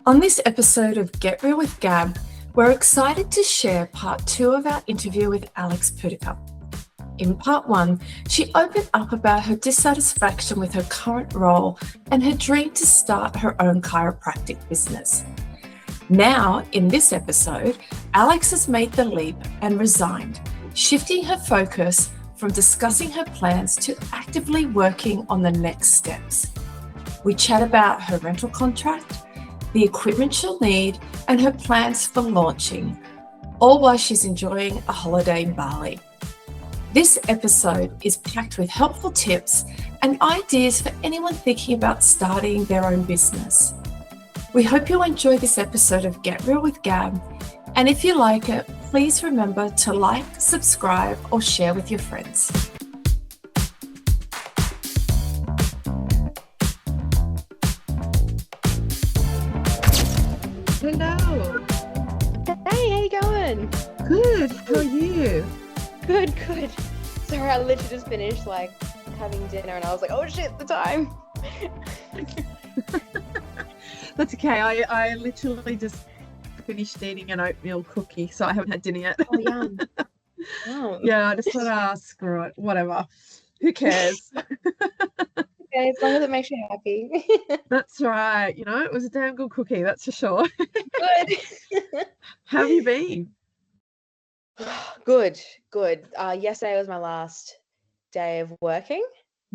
On this episode of Get Real with Gab, we're excited to share part 2 of our interview with Alex Pudicup. In part 1, she opened up about her dissatisfaction with her current role and her dream to start her own chiropractic business. Now, in this episode, Alex has made the leap and resigned, shifting her focus from discussing her plans to actively working on the next steps. We chat about her rental contract, the equipment she'll need, and her plans for launching, all while she's enjoying a holiday in Bali. This episode is packed with helpful tips and ideas for anyone thinking about starting their own business. We hope you enjoy this episode of Get Real with Gab, and if you like it, please remember to like, subscribe, or share with your friends. Hello. Hey, how you going? Good. How are you? Good. Sorry, I literally just finished having dinner and I was like, oh shit, the time. That's okay. I literally just finished eating an oatmeal cookie, so I haven't had dinner yet. Oh, yum. Yum. Yeah, I just thought, screw it, whatever. Who cares? Okay, as long as it makes you happy. That's right. You know, it was a damn good cookie, that's for sure. Good. How have you been? Good. Yesterday was my last day of working.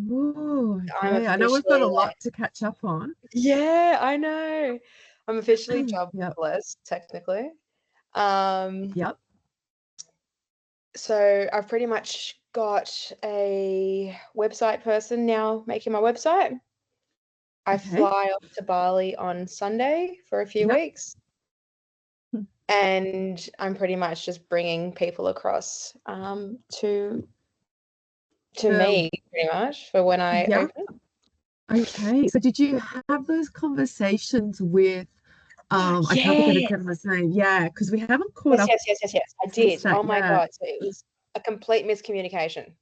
Ooh, I'm okay. I know we've got a officially, lot to catch up on. Yeah, I know. I'm officially jobless, technically. Yep. So I've pretty much got a website person now making my website. I Okay. fly off to Bali on Sunday for a few Yep. weeks, and I'm pretty much just bringing people across to me pretty much for when I Yeah. open. Okay. So did you have those conversations with I can't think of the Yeah. gentleman's name. Yeah, because we haven't caught up Yes. I since did. that. Oh my Yeah. God. So it was a complete miscommunication.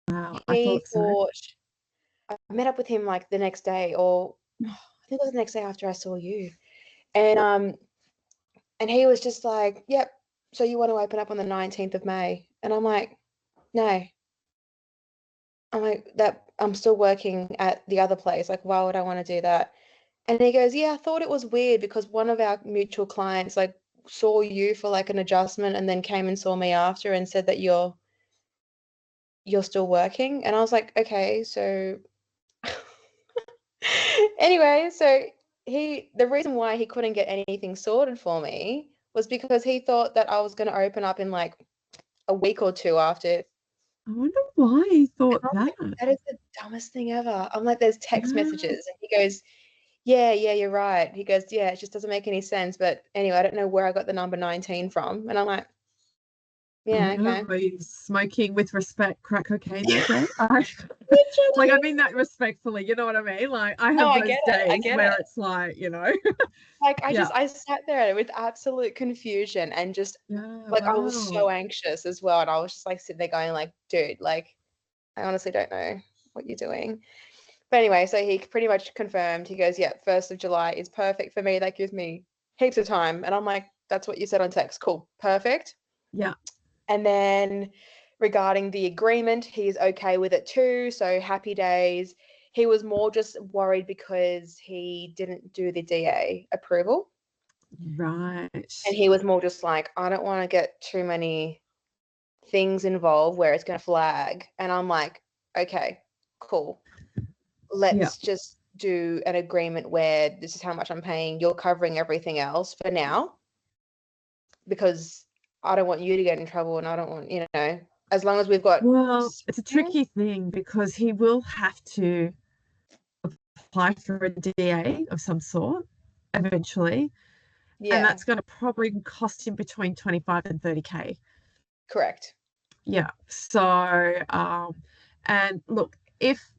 Wow, I He thought so. thought I met up with him like the next day, or I think it was the next day after I saw you. And he was just like, yep, so you want to open up on the 19th of May? And I'm like, no. I'm like, that I'm still working at the other place. Like, why would I want to do that? And he goes, yeah, I thought it was weird because one of our mutual clients saw you for an adjustment and then came and saw me after and said that you're still working. And I was like, okay, so anyway, so the reason why he couldn't get anything sorted for me was because he thought that I was going to open up in a week or two after. I wonder why he And thought I'm that. like, that is the dumbest thing ever. I'm like, there's text Yeah. messages. And he goes, yeah, you're right. He goes, yeah, it just doesn't make any sense. But anyway, I don't know where I got the number 19 from. And I'm like, yeah, Yeah, okay. he's smoking with respect, crack cocaine that day. I Literally. mean that respectfully, you know what I mean? Like, I No, have I those get it. I days get where it. it's like, yeah. I sat there with absolute confusion and just Yeah, I was wow. so anxious as well. And I was just sitting there going dude, I honestly don't know what you're doing. But anyway, so he pretty much confirmed. He goes, yeah, 1st of July is perfect for me. That gives me heaps of time. And I'm like, that's what you said on text. Cool. Perfect. Yeah. And then regarding the agreement, he's okay with it too. So happy days. He was more just worried because he didn't do the DA approval. Right. And he was more just like, I don't want to get too many things involved where it's going to flag. And I'm like, okay, cool. Yeah. Let's just do an agreement where this is how much I'm paying. You're covering everything else for now because I don't want you to get in trouble and I don't want, as long as we've got. Well, it's a tricky thing because he will have to apply for a DA of some sort eventually. And Yeah, that's going to probably cost him between 25 and 30K. correct. Yeah. So, and look, if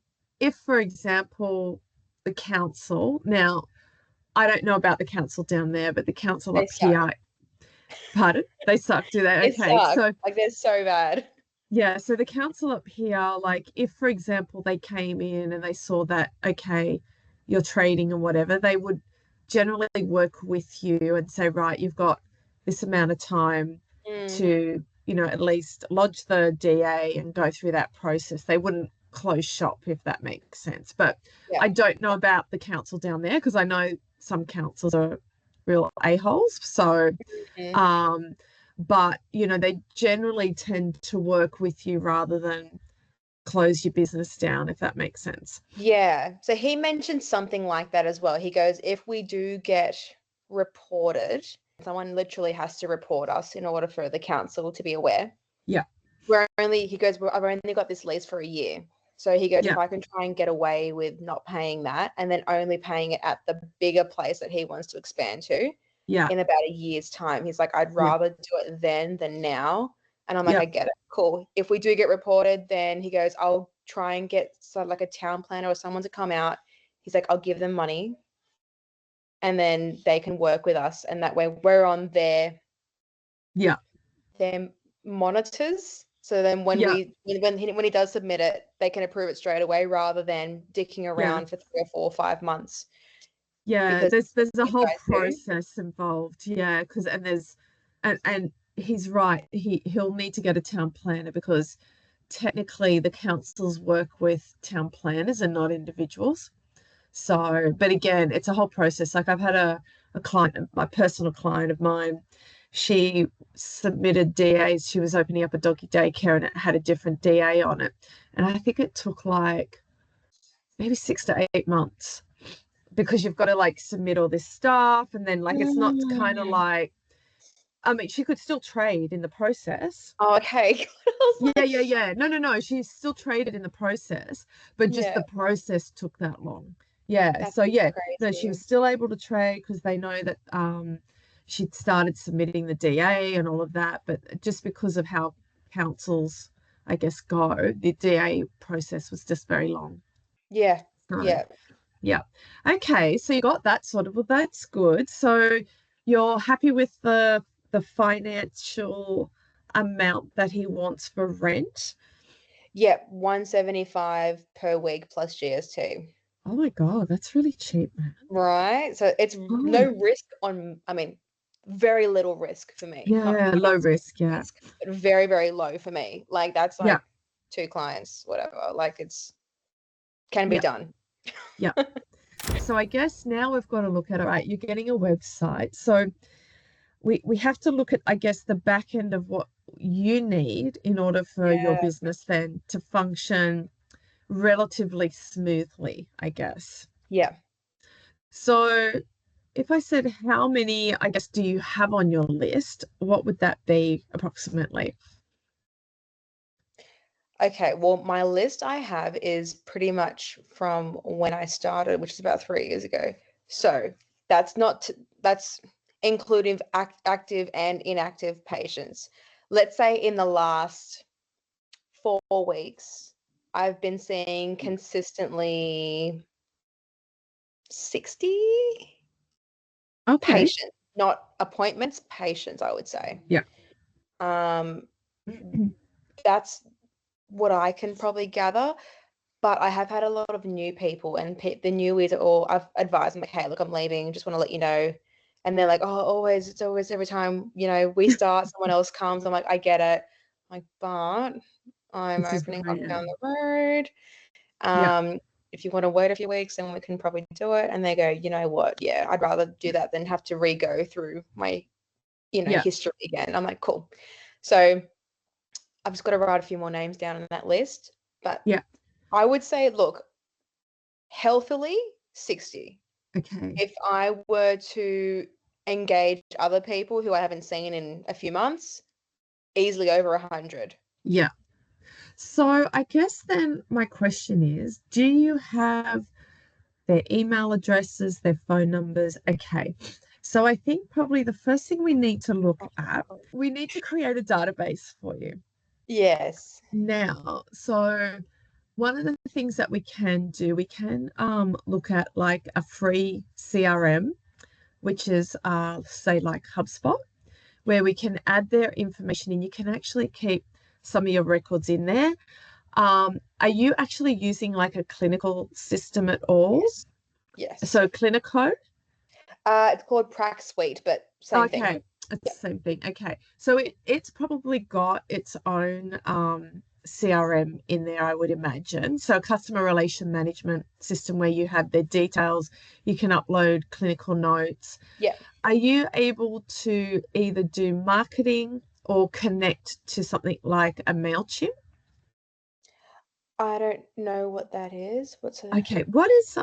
for example, the council, now I don't know about the council down there, but the council They up suck. here, pardon, they suck, do they? They Okay. suck. So They're so bad. yeah, so the council up here, like if for example they came in and they saw that, okay, you're trading and whatever, generally work with you and say, right, you've got this amount of time to, you know, at least lodge the DA and go through that process. They wouldn't close shop, if that makes sense. But Yeah. I don't know about the council down there, because I know some councils are real a-holes. So, but, you know, they generally tend to work with you rather than close your business down, if that makes sense. Yeah. So he mentioned something like that as well. He goes, if we do get reported, someone literally has to report us in order for the council to be aware. Yeah. He goes, well, I've only got this lease for a year. So he goes, Yeah. if I can try and get away with not paying that and then only paying it at the bigger place that he wants to expand to in about a year's time, he's like, I'd rather do it then than now. And I'm like, I get it. Cool. If we do get reported, then he goes, I'll try and get like a town planner or someone to come out. He's like, I'll give them money and then they can work with us. And that way we're on their monitors. So then when he does submit it, they can approve it straight away rather than dicking around for 3 or 4 or 5 months. Yeah, there's a whole process involved. Yeah, because and he's right. He'll need to get a town planner, because technically the councils work with town planners and not individuals. So, but again, it's a whole process. Like, I've had a client, my personal client of mine, she submitted DAs. She was opening up a doggy daycare and it had a different DA on it. And I think it took like maybe 6 to 8 months, because you've got to like submit all this stuff, and then like it's not kind of like, I mean, she could still trade in the process. Oh, okay. Yeah. No. She still traded in the process, but just the process took that long. Yeah. That's so yeah, crazy. no, she was still able to trade because they know that she'd started submitting the DA and all of that, but just because of how councils, I guess, go, the DA process was just very long. Yeah. So, yeah. Yeah. Okay. So you got that sorted. Well, that's good. So you're happy with the financial amount that he wants for rent? Yep, $175 per week plus GST. Oh my God, that's really cheap, man. Right. So it's no risk on, I mean, very little risk for me. Yeah, low risk, yeah. But very, very low for me. Like, that's like 2 clients, whatever. Like, can be done. Yeah. So I guess now we've got to look at it, right? You're getting a website. So we have to look at, I guess, the back end of what you need in order for your business then to function relatively smoothly, I guess. Yeah. So if I said, how many, I guess, do you have on your list? What would that be approximately? Okay, well, my list I have is pretty much from when I started, which is about 3 years ago. So that's including active and inactive patients. Let's say in the last 4 weeks, I've been seeing consistently 60 patients, not appointments, patients, I would say. Yeah. That's what I can probably gather, but I have had a lot of new people, and the newies are all, I've advised them, like, hey, look, I'm leaving, just want to let you know. And they're like, oh, it's always every time, you know, we start, someone else comes. I'm like, I get it. I'm like, but I'm opening up down the road. If you want to wait a few weeks, then we can probably do it. And they go, you know what? Yeah, I'd rather do that than have to re-go through my, history again. I'm like, cool. So I've just got to write a few more names down on that list. But I would say, look, healthily 60. Okay. If I were to engage other people who I haven't seen in a few months, easily over 100. Yeah. So I guess then my question is, do you have their email addresses, their phone numbers? Okay. So I think probably the first thing we need to look at, we need to create a database for you. Yes. Now, so one of the things that we can do, we can look at like a free CRM, which is say like HubSpot, where we can add their information and you can actually keep some of your records in there. Are you actually using like a clinical system at all? Yes. So Clinico? It's called Prac Suite, but same thing. Okay, it's the same thing. Okay, so it's probably got its own CRM in there, I would imagine. So a customer relation management system where you have their details, you can upload clinical notes. Yeah. Are you able to either do marketing or connect to something like a MailChimp? I don't know what that is. What's a Okay,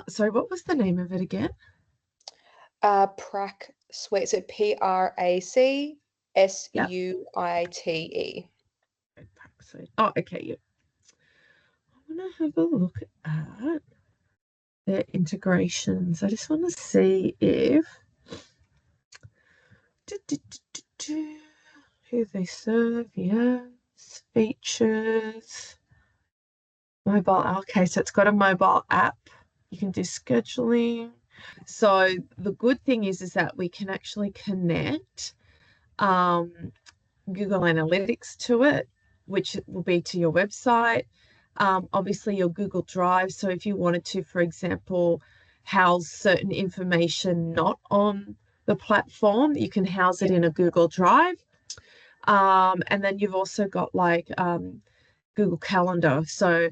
sorry, what was the name of it again? Prac Suite? So PracSuite. Oh, okay, yeah. I want to have a look at their integrations. I just want to see if who they serve, yes, features, mobile. Okay, so it's got a mobile app. You can do scheduling. So the good thing is that we can actually connect Google Analytics to it, which will be to your website. Obviously your Google Drive. So if you wanted to, for example, house certain information not on the platform, you can house it in a Google Drive. And then you've also got like Google Calendar. So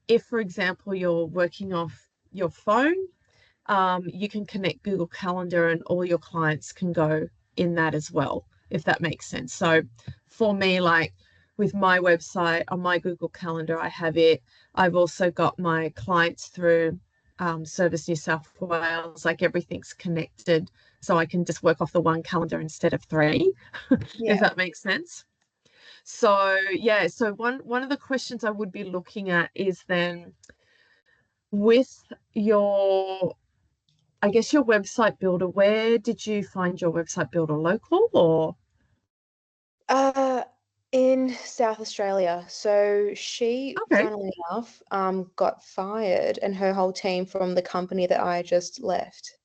if, for example, you're working off your phone, you can connect Google Calendar and all your clients can go in that as well, if that makes sense. So for me, like with my website on my Google Calendar, I have it. I've also got my clients through Service New South Wales, like everything's connected. So I can just work off the one calendar instead of three, if that makes sense. So yeah, so one of the questions I would be looking at is then with your, I guess your website builder, where did you find your website builder? Local or? In South Australia. So she, Okay. funnily enough, got fired and her whole team from the company that I just left.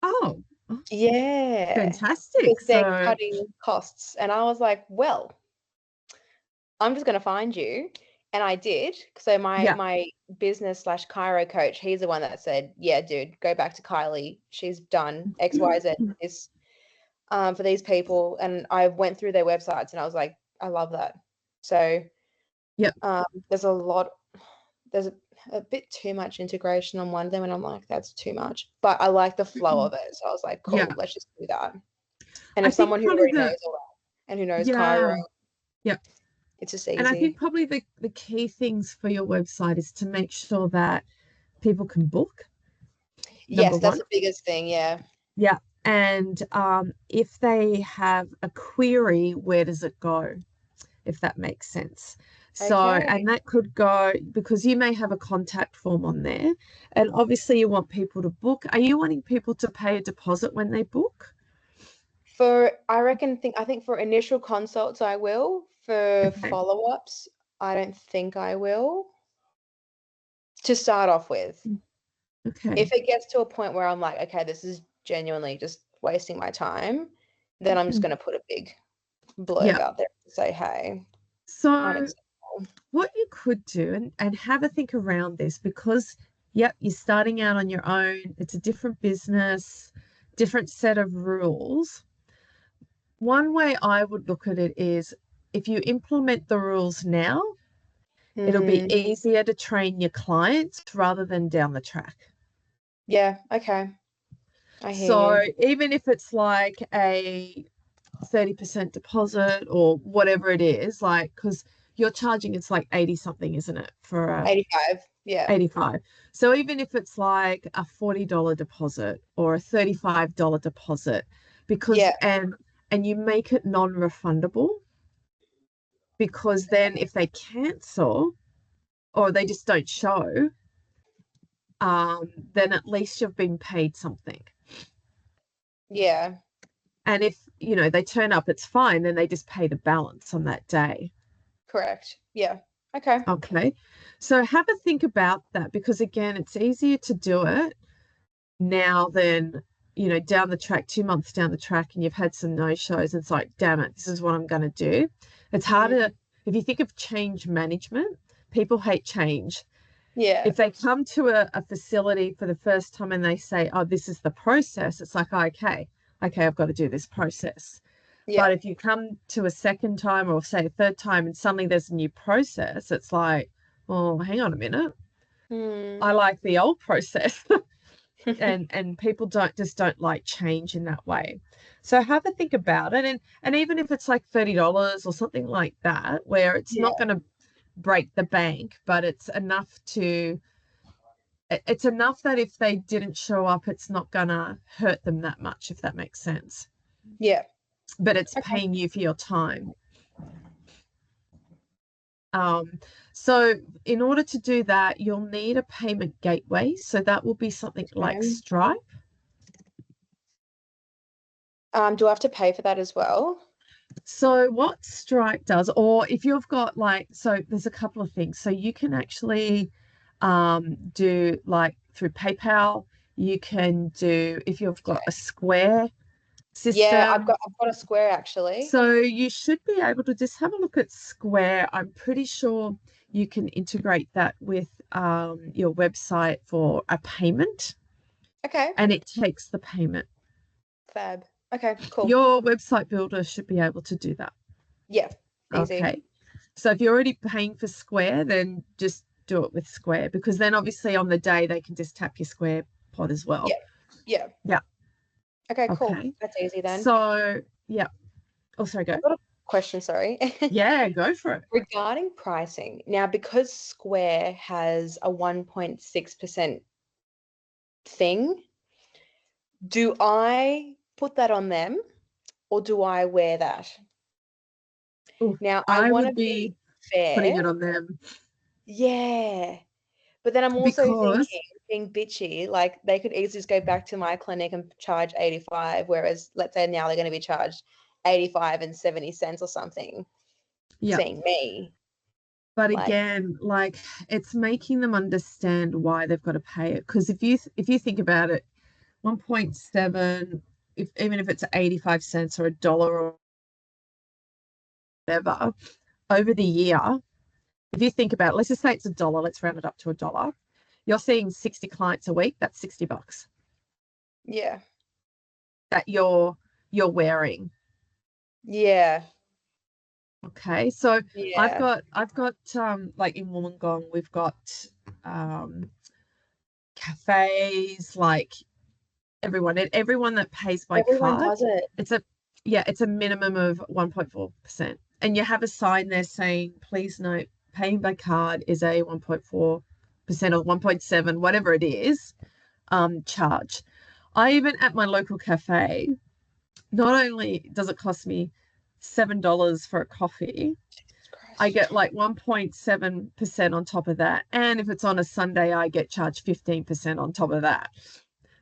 Oh, Yeah. fantastic. Because they're So cutting costs. And I was like, well, I'm just going to find you. And I did. So my business / chiro coach, he's the one that said, yeah, dude, go back to Kylie. She's done X, Y, Z this for these people. And I went through their websites and I was like, I love that. So yeah, there's a bit too much integration on one of them. And I'm like, that's too much. But I like the flow of it. So I was like, cool, yeah. let's just do that. And I if think someone who probably already knows all that and who knows yeah, Cairo, yeah. it's just And I think easy. probably the key things for your website is to make sure that people can book, number Yes, that's one. the biggest thing. Yeah. Yeah. And if they have a query, where does it go? If that makes sense. So, Okay. and that could go because you may have a contact form on there, and obviously you want people to book. Are you wanting people to pay a deposit when they book? I think for initial consults, I will. For Okay. follow-ups, I don't think I will. To start off with. Okay. If it gets to a point where I'm like, okay, this is genuinely just wasting my time, then I'm just going to put a big blurb Yeah. out there to say, hey, So unacceptable. what you could do and have a think around this because, yep, you're starting out on your own. It's a different business, different set of rules. One way I would look at it is if you implement the rules now, it'll be easier to train your clients rather than down the track. Yeah, okay. I hear So you. even if it's like a 30% deposit or whatever it is, like, because you're charging, it's like 80 something, isn't it? For a 85. Yeah. 85. So even if it's like a $40 deposit or a $35 deposit, because Yeah. and you make it non-refundable, because then if they cancel or they just don't show, then at least you've been paid something. Yeah. And if, they turn up, it's fine, then they just pay the balance on that day. Correct. Yeah. Okay. Okay. So have a think about that because again, it's easier to do it now than, down the track, 2 months down the track, and you've had some no-shows. And it's like, damn it, this is what I'm going to do. It's harder. If you think of change management, people hate change. Yeah. If they come to a facility for the first time and they say, oh, this is the process, it's like, okay, I've got to do this process. Yeah. But if you come to a second time or say a third time and suddenly there's a new process, it's like, well, hang on a minute. I like the old process. and people don't like change in that way. So have a think about it. And even if it's like $30 or something like that, where it's not going to break the bank, but it's enough that if they didn't show up, it's not gonna hurt them that much, if that makes sense. Yeah. But it's paying you for your time. So in order to do that, you'll need a payment gateway. So that will be something like Stripe. Do I have to pay for that as well? So what Stripe does, or if you've got like, so there's a couple of things. So you can actually do like through PayPal. You can do, if you've got a Square system. Yeah, I've got a Square actually. So you should be able to just have a look at Square. I'm pretty sure you can integrate that with your website for a payment. Okay. And it takes the payment. Fab. Okay, cool. Your website builder should be able to do that. Yeah, easy. Okay. So if you're already paying for Square, then just do it with Square, because then obviously on the day they can just tap your Square pod as well. Yeah. Okay, cool. Okay. That's easy then. So, yeah. Oh, sorry, go. I've got a question, sorry. Yeah, go for it. Regarding pricing, now because Square has a 1.6% thing, do I put that on them or do I wear that? Ooh, now I want to would be fair. putting it on them. Yeah. But then I'm also thinking, being bitchy, like they could easily just go back to my clinic and charge 85, whereas let's say now they're going to be charged 85 and 70 cents or something. Yeah. Seeing me. But again, like it's making them understand why they've got to pay it. Because if you think about it, 1.7, even if it's 85 cents or $1 or whatever, over the year, if you think about it, let's just say it's $1, let's round it up to $1. You're seeing 60 clients a week, that's $60. Yeah. That you're wearing. Yeah. Okay. So yeah. I've got like in Wollongong, we've got cafes, like everyone that pays by Everyone card. does it. It's a minimum of 1.4%. And you have a sign there saying, please note, paying by card is a 1.4% or 1.7, whatever it is, charge. I even at my local cafe, not only does it cost me $7 for a coffee, I get like 1.7% on top of that. And if it's on a Sunday, I get charged 15% on top of that.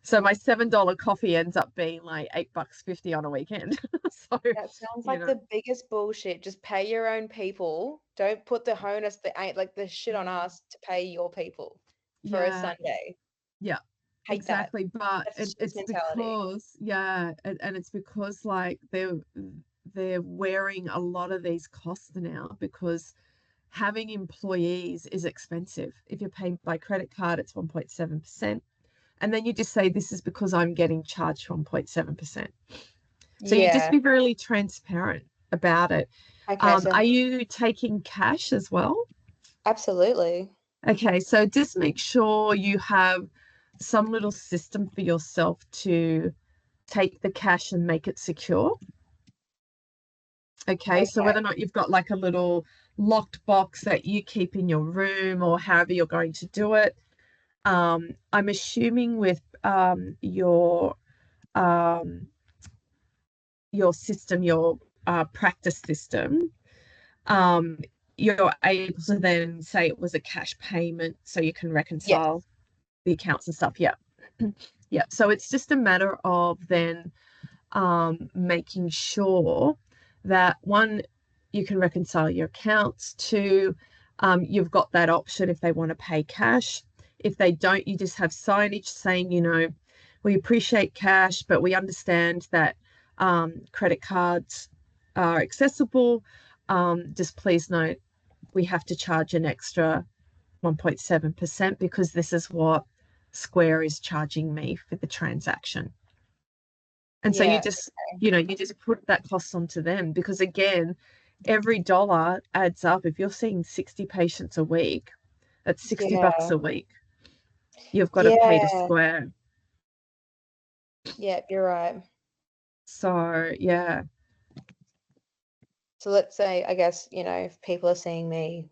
So my $7 coffee ends up being like $8.50 on a weekend. So that sounds like the biggest bullshit. Just pay your own people. Don't put the onus, the shit on us to pay your people for a Sunday. Yeah. Hate exactly. That. But it's because and it's because like they're wearing a lot of these costs now, because having employees is expensive. If you're paying by credit card, it's 1.7%. And then you just say, this is because I'm getting charged 1.7%. So you just be really transparent about it. Okay, so are you taking cash as well? Absolutely. Okay, so just make sure you have some little system for yourself to take the cash and make it secure. Okay, so whether or not you've got like a little locked box that you keep in your room or however you're going to do it. I'm assuming with your system, your practice system, you're able to then say it was a cash payment, so you can reconcile the accounts and stuff. Yeah. Yeah. So it's just a matter of then making sure that, one, you can reconcile your accounts. Two, you've got that option if they want to pay cash. If they don't, you just have signage saying, we appreciate cash, but we understand that credit cards are accessible. Just please note, we have to charge an extra 1.7% because this is what Square is charging me for the transaction. And so you just put that cost onto them, because again, every dollar adds up. If you're seeing 60 patients a week, that's $60 a week. You've got to pay to Square. Yeah, you're right. So, yeah. So let's say, I guess, if people are seeing me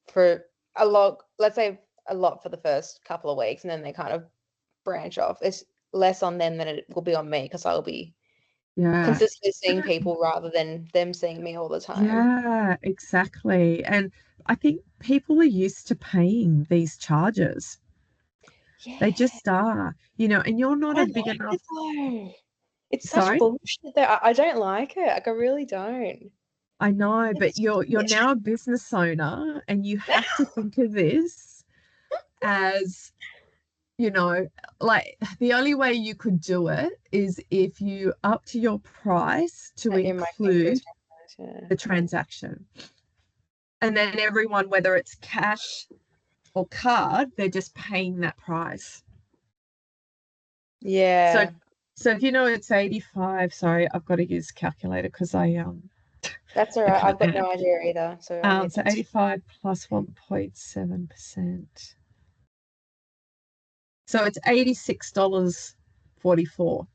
for a lot, let's say a lot for the first couple of weeks, and then they kind of branch off, it's less on them than it will be on me, because I'll be consistently seeing people rather than them seeing me all the time. Yeah, exactly. And I think people are used to paying these charges. Yeah. They just are, and you're not a big enough. It's such bullshit though. I don't like it. Like, I really don't. I know, but you're now a business owner, and you have to think of this as, like, the only way you could do it is if you up to your price to include the transaction. And then everyone, whether it's cash or card, they're just paying that price. Yeah. So if it's 85, sorry, I've got to use a calculator because That's all right. I've got no idea either. So 85 plus 1.7%. So it's $86.44.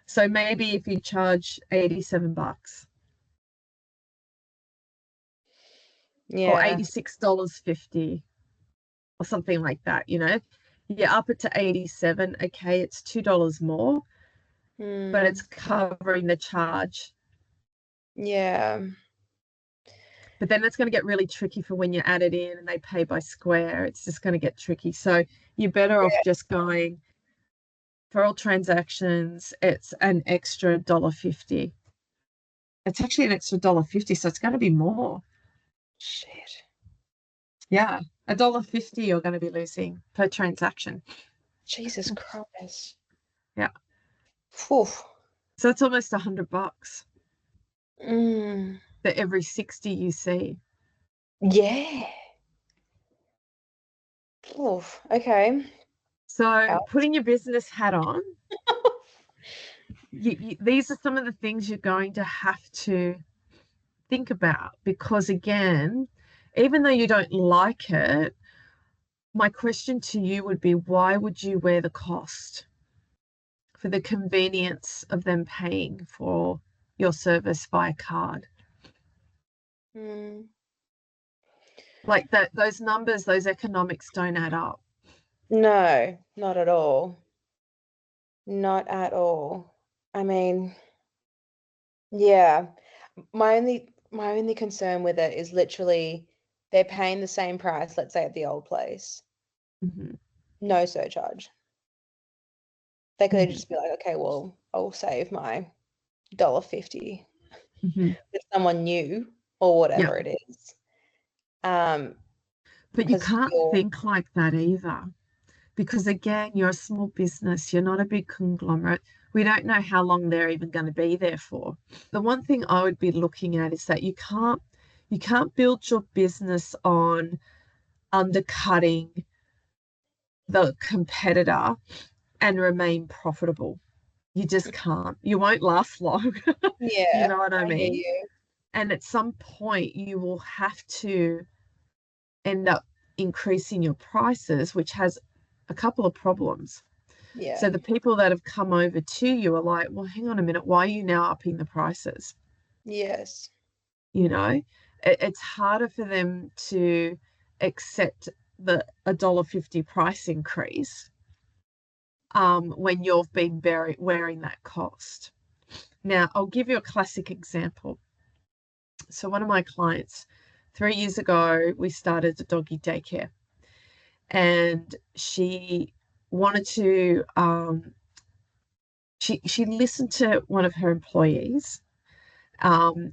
So maybe if you charge $87. Yeah. Or $86.50 or something like that, you up it to 87, okay, it's $2 more, but it's covering the charge. Yeah. But then it's going to get really tricky for when you add it in and they pay by Square. It's just going to get tricky. So you're better off just going, for all transactions, it's an extra $1.50. It's actually an extra $1.50, so it's going to be more. Shit. Yeah, $1.50 you're going to be losing per transaction. Jesus Christ. Yeah. Oof. So it's almost $100 for every 60 you see. Yeah. Oof. Okay. So putting your business hat on, these are some of the things you're going to have to think about, because again, even though you don't like it, my question to you would be, why would you wear the cost for the convenience of them paying for your service via card? Like those numbers, those economics don't add up. No, not at all. Not at all. I mean, yeah. My only concern with it is literally they're paying the same price, let's say at the old place. No surcharge. They could just be like, okay, well, I'll save my $1.50 with someone new or whatever it is. But you can't think like that either, because again, you're a small business. You're not a big conglomerate. We don't know how long they're even going to be there for. The one thing I would be looking at is that you can't build your business on undercutting the competitor and remain profitable. You just can't. You won't last long. Yeah. You know what I mean? You. And at some point you will have to end up increasing your prices, which has a couple of problems. Yeah. So the people that have come over to you are like, well, hang on a minute, why are you now upping the prices? Yes. It's harder for them to accept the $1.50 price increase when you've been wearing that cost. Now, I'll give you a classic example. So one of my clients, 3 years ago, we started a doggy daycare, and she wanted to, she listened to one of her employees and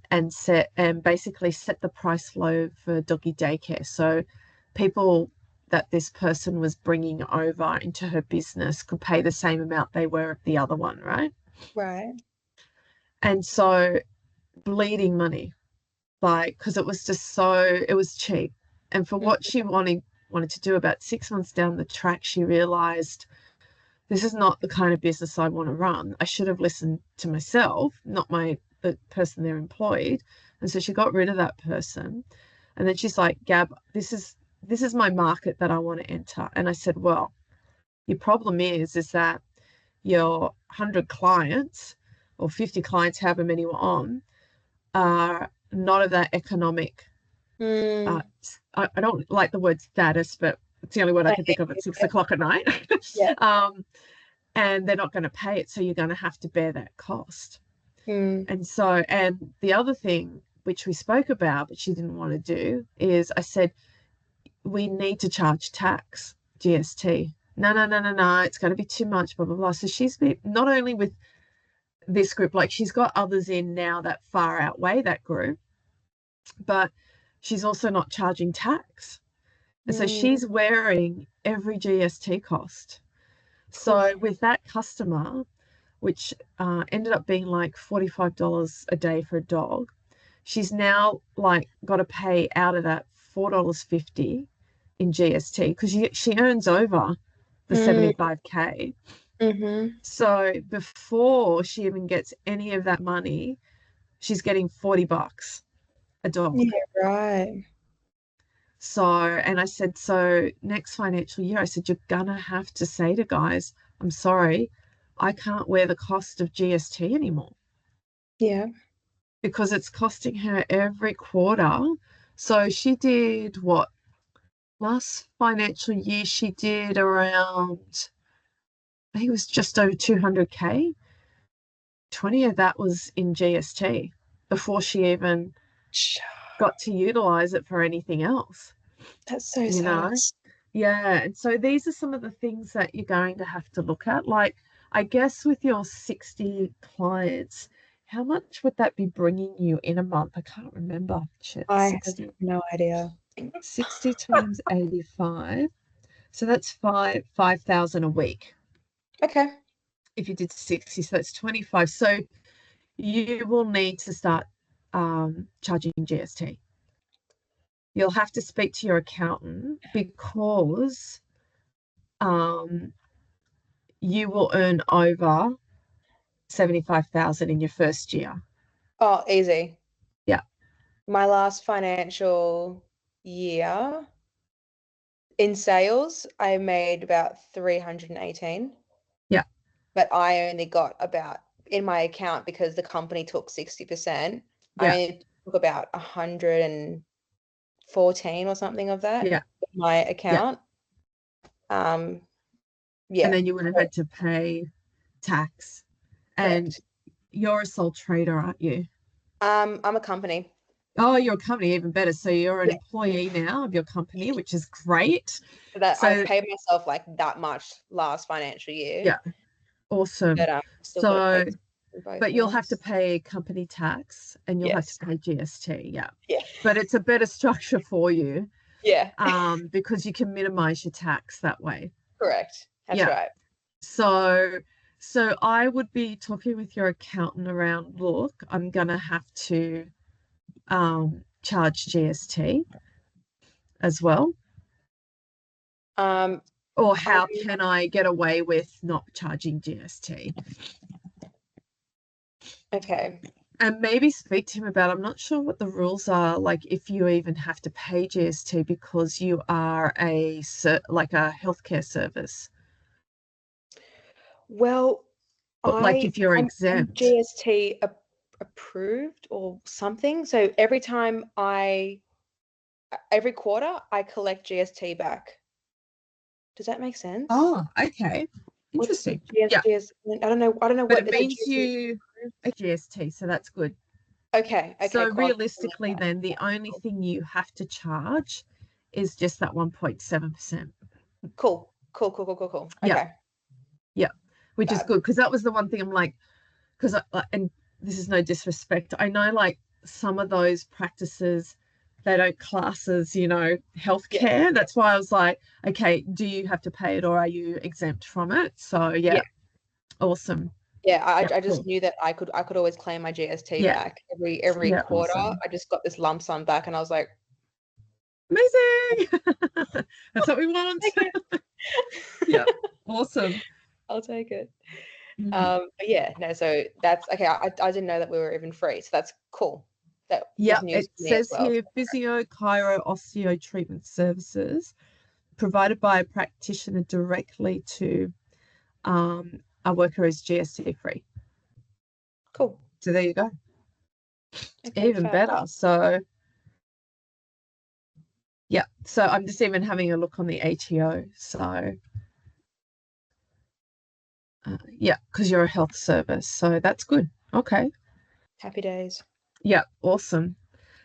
basically set the price low for doggy daycare. So people that this person was bringing over into her business could pay the same amount they were at the other one, right? Right. And so bleeding money, like, because it was just it was cheap. And for what she wanted wanted to do. About 6 months down the track, she realized this is not the kind of business I want to run. I should have listened to myself, not the person they're employed. And so she got rid of that person. And then she's like, Gab, this is my market that I want to enter. And I said, well, your problem is that your 100 clients or 50 clients, however many were on, are not of that economic. I don't like the word status, but it's the only word I can think of at 6 o'clock at night. Yeah. And they're not going to pay it, so you're going to have to bear that cost. And the other thing which we spoke about, but she didn't want to do, is I said, we need to charge tax, GST. No, it's going to be too much, blah, blah, blah. So she's been, not only with this group, like she's got others in now that far outweigh that group, but she's also not charging tax. And so she's wearing every GST cost. So with that customer, which ended up being like $45 a day for a dog, she's now like got to pay out of that $4.50 in GST because she earns over the 75K. So before she even gets any of that money, she's getting $40 a dog. Yeah, right. So, and I said, so next financial year, I said, you're gonna have to say to guys, I'm sorry, I can't wear the cost of GST anymore. Yeah. Because it's costing her every quarter. So she did what? Last financial year, she did around, I think it was just over 200K. 20 of that was in GST before she even got to utilize it for anything else. That's so sad. Yeah. And so these are some of the things that you're going to have to look at. Like, I guess with your 60 clients, how much would that be bringing you in a month? I can't remember. Shit, I have no idea. 60 times 85. So that's 5,000 a week. Okay. If you did 60, so that's 25. So you will need to start charging GST. You'll have to speak to your accountant because you will earn over 75,000 in your first year. Oh, easy. Yeah. My last financial year in sales, I made about 318. Yeah. But I only got about, in my account, because the company took 60%, Yeah. I only took about 114 or something of that in my account. Yeah. And then you would have had to pay tax. And Correct. you're a sole trader, aren't you? I'm a company. Oh, you're a company, even better. So you're an employee now of your company, which is great. So I paid myself like that much last financial year. Yeah. Awesome. But but you'll have to pay company tax and you'll have to pay GST. Yeah. But it's a better structure for you. Yeah. Because you can minimize your tax that way. Correct. That's right. So I would be talking with your accountant around, look, I'm gonna have to charge GST as well. Or how can I get away with not charging GST? Okay. And maybe speak to him about, I'm not sure what the rules are, like if you even have to pay GST because you are like a healthcare service. Well, like if you're exempt. I'm GST approved or something. So every quarter, I collect GST back. Does that make sense? Oh, okay. Interesting. GST I don't know. But what it means you a GST, so that's good. Okay. So cool. realistically, then the only thing you have to charge is just that 1.7%. Cool. Okay. Yeah. Which is good because that was the one thing I'm like, because and this is no disrespect, I know like some of those practices they don't class as, healthcare. That's why I was like, okay, do you have to pay it or are you exempt from it? So awesome. Yeah, I just knew that I could always claim my GST back every quarter. Awesome. I just got this lump sum back and I was like, Amazing. That's what we want. Yeah, awesome. I'll take it. Mm. But yeah, no, so that's okay. I didn't know that we were even free, so that's cool. That Yeah, was news it to me as says well. here physio, chiro, osteo treatment services provided by a practitioner directly to a worker is GST free. Cool. So there you go. Okay, Even fab. better. So yeah, so I'm just even having a look on the ATO. So yeah, because you're a health service, so that's good. Okay. Happy days. Yeah, awesome.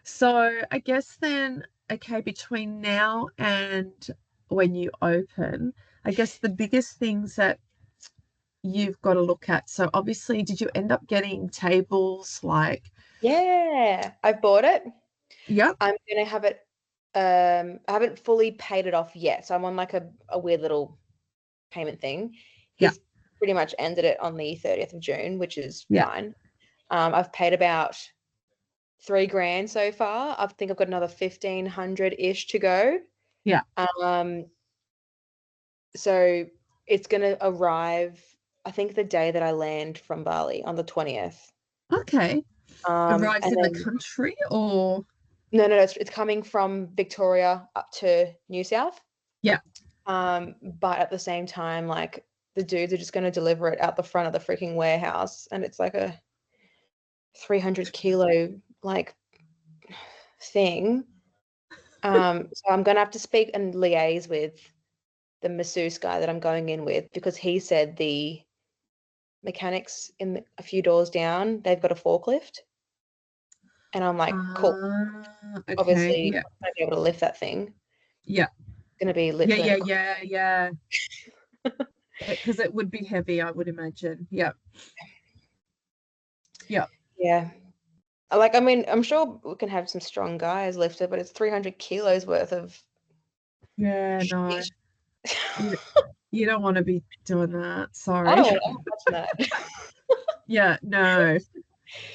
So I guess then, okay, between now and when you open, I guess the biggest things that you've got to look at. So obviously, did you end up getting tables like? Yeah, I bought it. Yep. I'm gonna have it. I haven't fully paid it off yet, so I'm on like a weird little payment thing. Yeah. He's pretty much ended it on the 30th of June, which is Yeah. fine. I've paid about $3,000 so far. I think I've got another 1,500-ish to go. Yeah. So it's gonna arrive, I think, the day that I land from Bali on the 20th. Okay. Arrives And in the then country or? no, it's coming from Victoria up to New South. Yeah. But at the same time, like the dudes are just gonna deliver it out the front of the freaking warehouse, and it's like a 300 kilo like thing. So I'm gonna have to speak and liaise with the masseuse guy that I'm going in with, because he said the mechanics a few doors down, they've got a forklift. And I'm like, cool. Okay. Obviously, Yeah. I'm gonna be able to lift that thing. Yeah. It's gonna be Yeah. literally Yeah. Because it would be heavy, I would imagine. Yeah. Yeah. yeah. Like, I mean, I'm sure we can have some strong guys lift it, but it's 300 kilos worth of Yeah. No. shit. You don't want to be doing that. I Sorry. don't want to touch that. Yeah. No.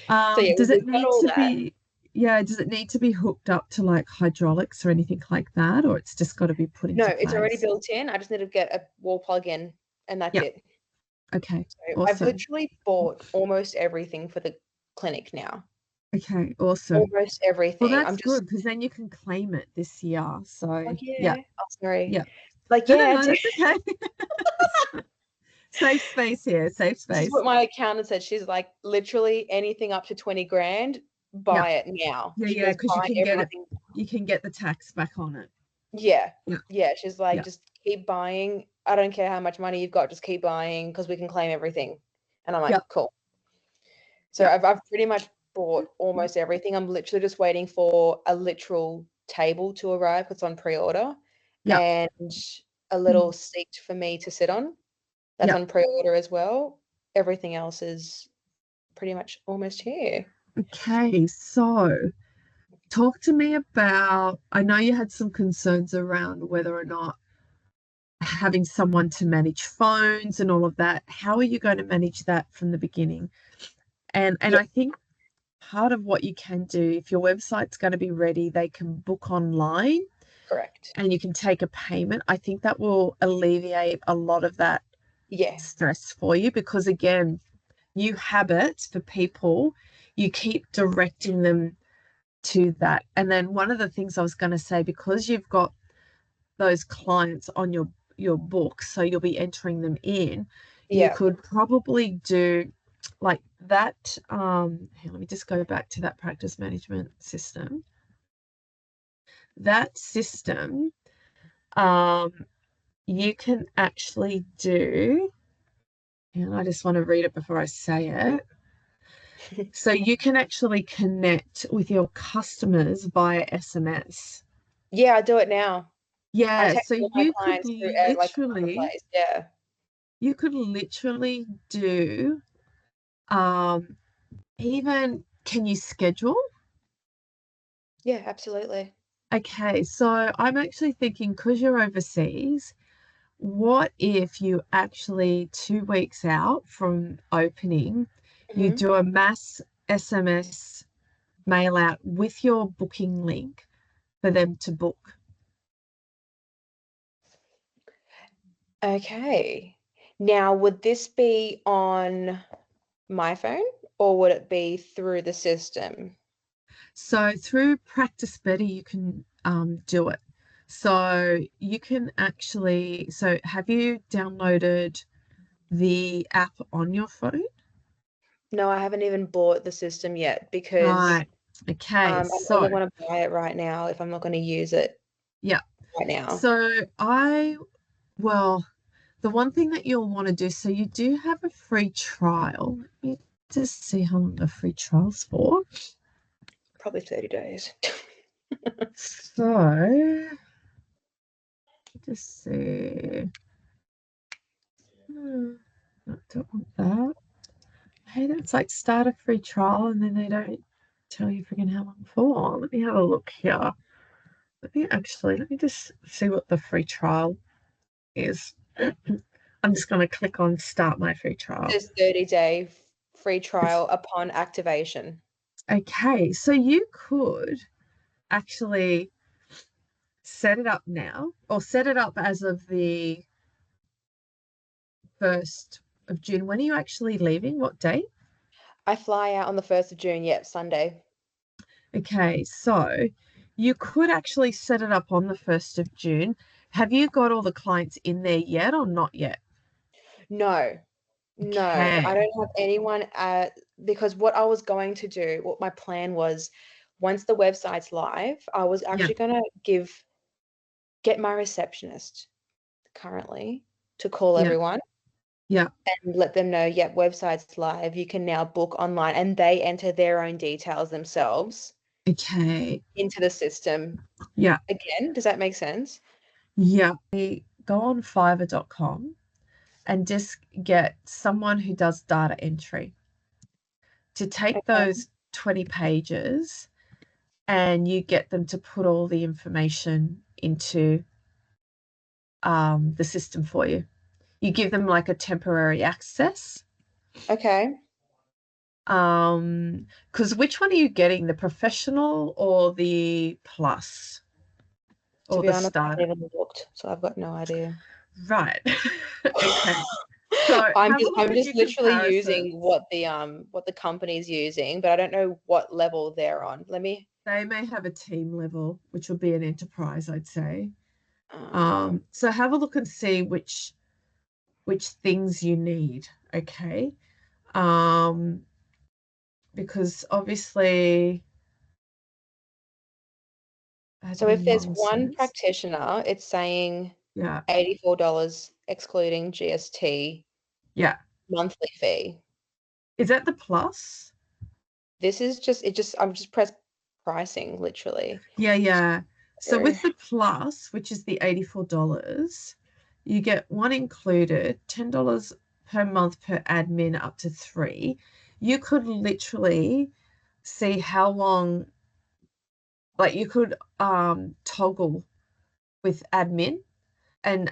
So yeah, Does it we've got need all to that. be? Yeah. Does it need to be hooked up to like hydraulics or anything like that, or it's just got to be put No, into it's already place? built in. I just need to get a wall plug in, and that's Yeah. it. Okay. So I've Awesome. literally bought almost everything for the clinic now. Okay. Awesome. Almost Well, everything. I'm that's just good because then you can claim it this year. So like, yeah. yeah. Oh, sorry. Yeah. Like, No, no, yeah, no. That's okay. Safe space here. Safe this is space. what my accountant said. She's like, literally anything up to 20,000, Yeah. buy it now. Yeah. She Yeah. goes, Because you buy can get it. everything. You can get the tax back on it. Yeah. Yeah. Yeah. She's like, Yeah. just keep buying. I don't care how much money you've got, just keep buying because we can claim everything. And I'm like, Yeah. cool. So Yeah. I've pretty much bought almost everything. I'm literally just waiting for a literal table to arrive. It's on pre-order, Yeah. and a little seat for me to sit on. That's Yeah. on pre-order as well. Everything else is pretty much almost here. Okay. So talk to me about, I know you had some concerns around whether or not having someone to manage phones and all of that. How are you going to manage that from the beginning? And Yeah, I think part of what you can do, if your website's going to be ready, they can book online correct. and you can take a payment. I think that will alleviate a lot of that Yeah, stress for you because, again, new habits for people, you keep directing them to that. And then one of the things I was going to say, because you've got those clients on your book, so you'll be entering them in, you yeah, could probably do like that. Here, let me just go back to that practice management system. That system, you can actually do, and I just want to read it before I say it. So you can actually connect with your customers via SMS. yeah. I do it now. I Yeah, text so all my clients through like Marketplace. Yeah, you could literally do even, can you schedule? yeah, absolutely. Okay, so I'm actually thinking because you're overseas, what if you actually 2 weeks out from opening, you Hmm. do a mass SMS mail out with your booking link for them to book? Okay. Now, would this be on my phone or would it be through the system? So through Practice Better, you can do it. So you can actually, so have you downloaded the app on your phone? No, I haven't even bought the system yet because Right. Okay. I So, only want to buy it right now if I'm not going to use it yeah. right now. So well, the one thing that you'll want to do, so you do have a free trial. Let me just see how long the free trial's for. Probably 30 days. So, just see. I don't want that. Hey, that's like start a free trial and then they don't tell you freaking how long for. Let me have a look here. Let me just see what the free trial is. I'm just going to click on start my free trial. There's 30-day free trial upon activation. Okay, so you could actually set it up now or set it up as of the 1st of June. When are you actually leaving? What date? I fly out on the 1st of June, yep, Sunday. Okay, so you could actually set it up on the 1st of June. Have you got all the clients in there yet or not yet? No, no, I Okay. don't have anyone because what I was going to do, what my plan was, once the website's live, I was Yeah. actually going to get my receptionist currently to call Yeah. everyone Yeah. and let them know, yep, website's live. You can now book online, and they enter their own details themselves Okay. into the system. Yeah. Again, does that make sense? Yeah. Go on fiverr.com and just get someone who does data entry to take Okay. those 20 pages and you get them to put all the information into the system for you. You give them like a temporary access. Okay. Because which one are you getting, the professional or the plus To or be the honest, I starter? haven't even looked, so I've got no idea. Right. Okay. So I'm have a just look I'm at just your literally comparisons. using what the company's using, but I don't know what level they're on. Let me They may have a team level, which will be an enterprise, I'd say. um So have a look and see which things you need. Okay. Um, because obviously so if admin there's one nonsense. practitioner, it's saying Yeah. $84 excluding GST Yeah. monthly fee. Is that the plus? This is just I'm just press pricing literally. Yeah, yeah. So Er, with the plus, which is the $84, you get one included, $10 per month per admin up to 3. You could literally see how long, like you could toggle with admin and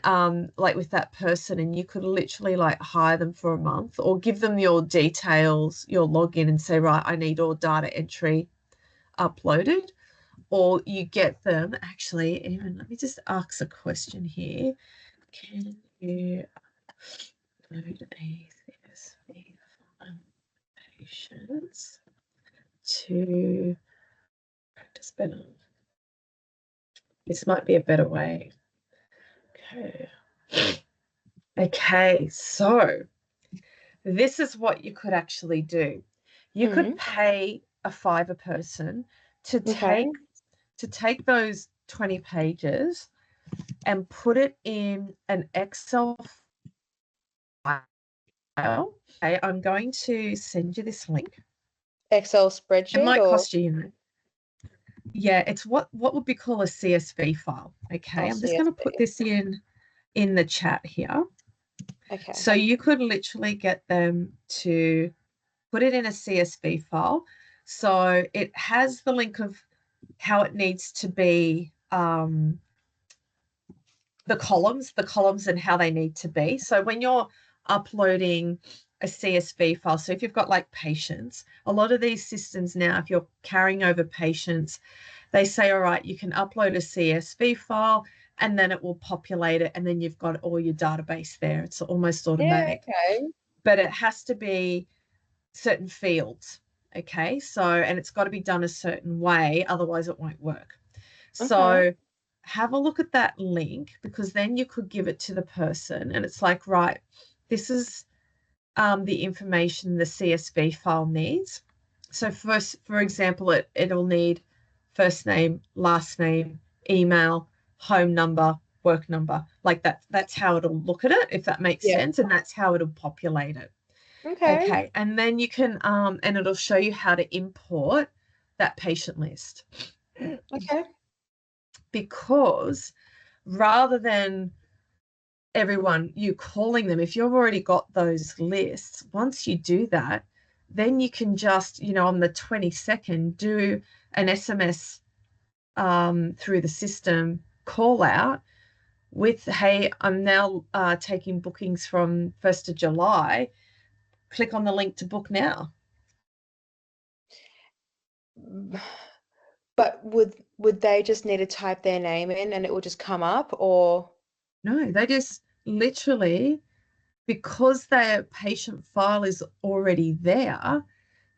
like with that person, and you could literally like hire them for a month or give them your details, your login, and say, right, I need all data entry uploaded. Or you get them actually, even let me just ask a question here. Can you upload a CSV patients to practice better? This might be a better way. Okay. Okay, so this is what you could actually do. You could pay a Fiverr person to okay. take those 20 pages and put it in an Excel file. Okay, I'm going to send you this link. Excel It spreadsheet might or cost you, yeah, it's what would be called a CSV file. Okay, I'm just going to put CSV. this in the chat here. Okay. So you could literally get them to put it in a CSV file. So it has the link of how it needs to be, the columns and how they need to be. So when you're uploading a CSV file, so if you've got like patients, a lot of these systems now, if you're carrying over patients, they say, all right, you can upload a CSV file and then it will populate it, and then you've got all your database there. It's almost Yeah, automatic. okay. But it has to be certain fields. Okay. So, and it's got to be done a certain way, otherwise it won't work. So have a look at that link, because then you could give it to the person and it's like, right, this is the information the CSV file needs. So first, for example, it'll need first name, last name, email, home number, work number, like that. That's how it'll look at it, if that makes sense. And that's how it'll populate it. Okay. And then you can, and it'll show you how to import that patient list. Okay. Because rather than you calling them, if you've already got those lists, once you do that, then you can just, on the 22nd, do an SMS through the system call out with, hey, I'm now taking bookings from 1st of July. Click on the link to book now. But would they just need to type their name in and it will just come up, or? No, they just literally, because their patient file is already there,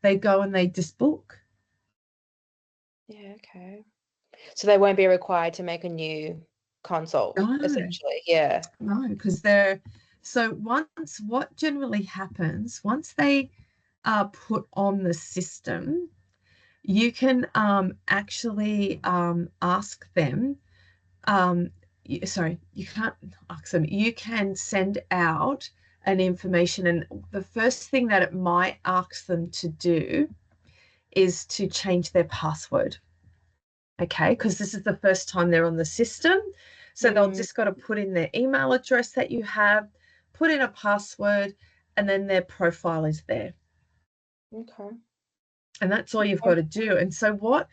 they go and they just book. Yeah, okay. So they won't be required to make a new consult, essentially. Yeah. No, because what generally happens, once they are put on the system, you can actually ask them, you can't ask them, you can send out an information, and the first thing that it might ask them to do is to change their password. Okay, because this is the first time they're on the system. So they'll just got to put in their email address that you have, put in a password, and then their profile is there. Okay. And that's all you've got to do. And so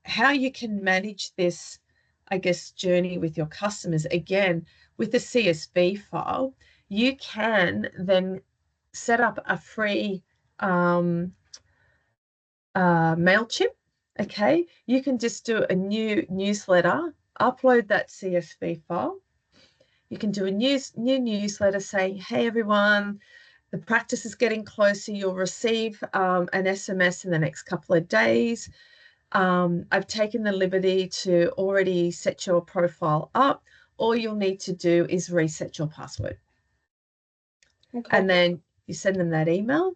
how you can manage this, I guess, journey with your customers, again, with the CSV file, you can then set up a free MailChimp. Okay, you can just do a new newsletter, upload that CSV file. You can do a new newsletter saying, hey, everyone, the practice is getting closer. You'll receive an SMS in the next couple of days. I've taken the liberty to already set your profile up. All you'll need to do is reset your password. Okay. And then you send them that email.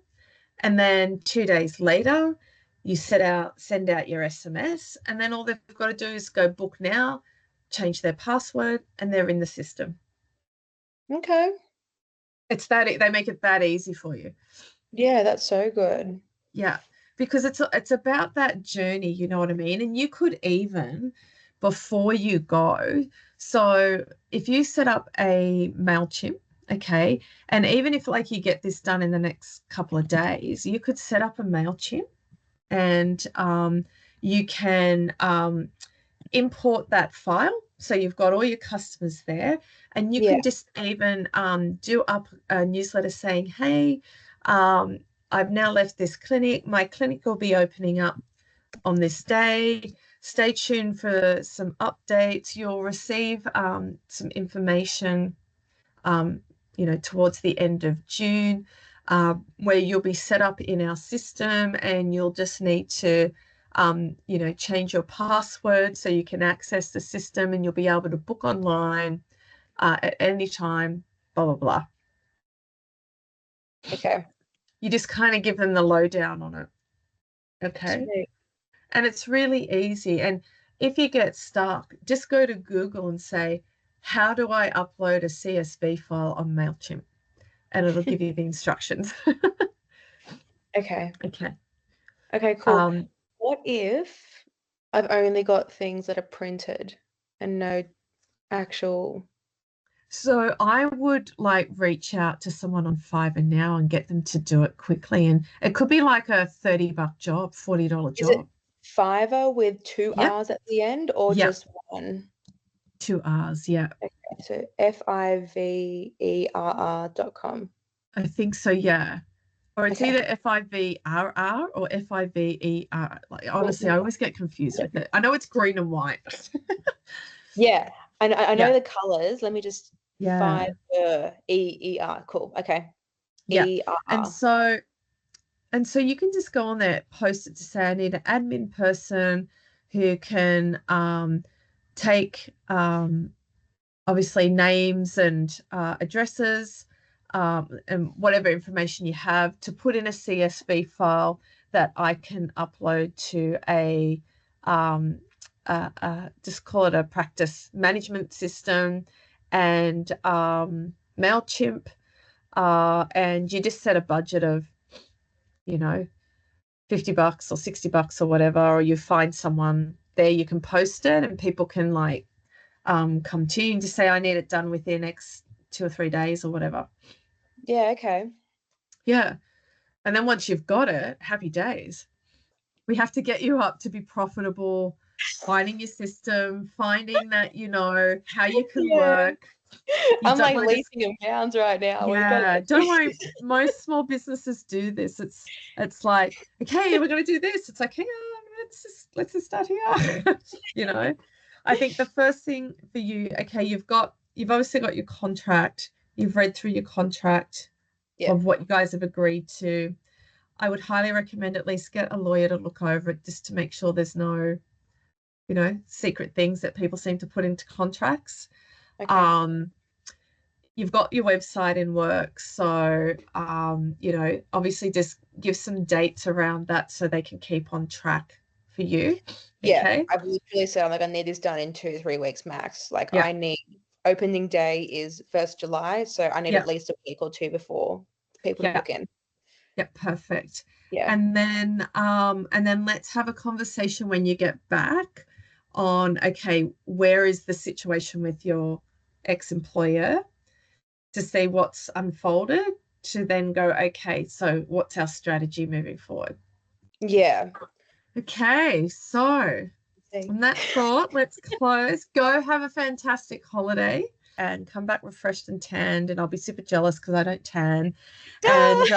And then 2 days later, you send out your SMS, and then all they've got to do is go book now, change their password, and they're in the system. Okay. They make it that easy for you. Yeah, that's so good. Yeah, because it's about that journey, you know what I mean? And you could even, before you go, so if you set up a MailChimp, okay, and even if like you get this done in the next couple of days, you could set up a MailChimp, and you can import that file. So you've got all your customers there, and you can just even do up a newsletter saying, hey, I've now left this clinic. My clinic will be opening up on this day. Stay tuned for some updates. You'll receive some information, towards the end of June, where you'll be set up in our system, and you'll just need to change your password so you can access the system, and you'll be able to book online at any time, blah, blah, blah. Okay. You just kind of give them the lowdown on it. Okay. Sweet. And it's really easy. And if you get stuck, just go to Google and say, how do I upload a CSV file on MailChimp? And it'll give you the instructions. Okay. Okay. Okay, cool. What if I've only got things that are printed and no actual? So I would reach out to someone on Fiverr now and get them to do it quickly. And it could be like a $30 job, $40 job. Is it Fiverr with two R's at the end, or just one? 2 R's, yeah. Okay, so Fiverr.com. I think so, yeah. Or it's either Fiverr or Fiverr. Honestly, I always get confused with it. I know it's green and white. Yeah, I know the colors. Let me just Yeah. Fiverr, E-E-R. Cool. Okay. Yeah. E-R-R. And so you can just go on there, post it to say, I need an admin person who can take obviously names and addresses and whatever information you have to put in a CSV file that I can upload to a just call it a practice management system and MailChimp, and you just set a budget of, you know, $50 or $60 or whatever, or you find someone there, you can post it and people can like come to you and just say, I need it done within X 2 or 3 days or whatever. Yeah, okay. Yeah. And then once you've got it, happy days. We have to get you up to be profitable, finding your system, finding that, you know, how you can work. I'm like leaping in bounds right now. Yeah, don't worry. Most small businesses do this. It's like, okay, we're gonna do this. It's like, hang on, let's just start here. You know, I think the first thing for you, okay, you've obviously got your contract. You've read through your contract of what you guys have agreed to. I would highly recommend at least get a lawyer to look over it just to make sure there's no, you know, secret things that people seem to put into contracts. Okay. You've got your website in work, so you know, obviously just give some dates around that so they can keep on track for you. Yeah, okay? I've literally said, like, I need this done in 2 to 3 weeks max. Like, I need, opening day is 1st July, so I need at least a week or 2 before people to book in. Yeah, perfect. Yeah. And then let's have a conversation when you get back on, okay, where is the situation with your ex-employer, to see what's unfolded, to then go, okay, so what's our strategy moving forward? Yeah. Okay, so on that thought, let's close. Go have a fantastic holiday and come back refreshed and tanned, and I'll be super jealous because I don't tan. And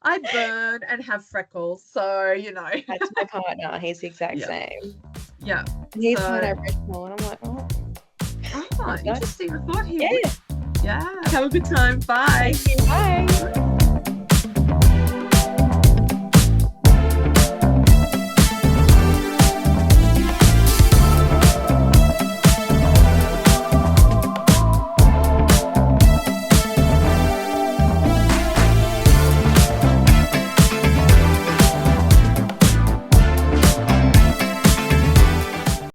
I burn and have freckles, so you know. That's my partner. He's the exact same. Yeah. He's kind of original, and I'm like, oh, interesting. I thought he would. Yeah. Have a good time. Bye. Bye.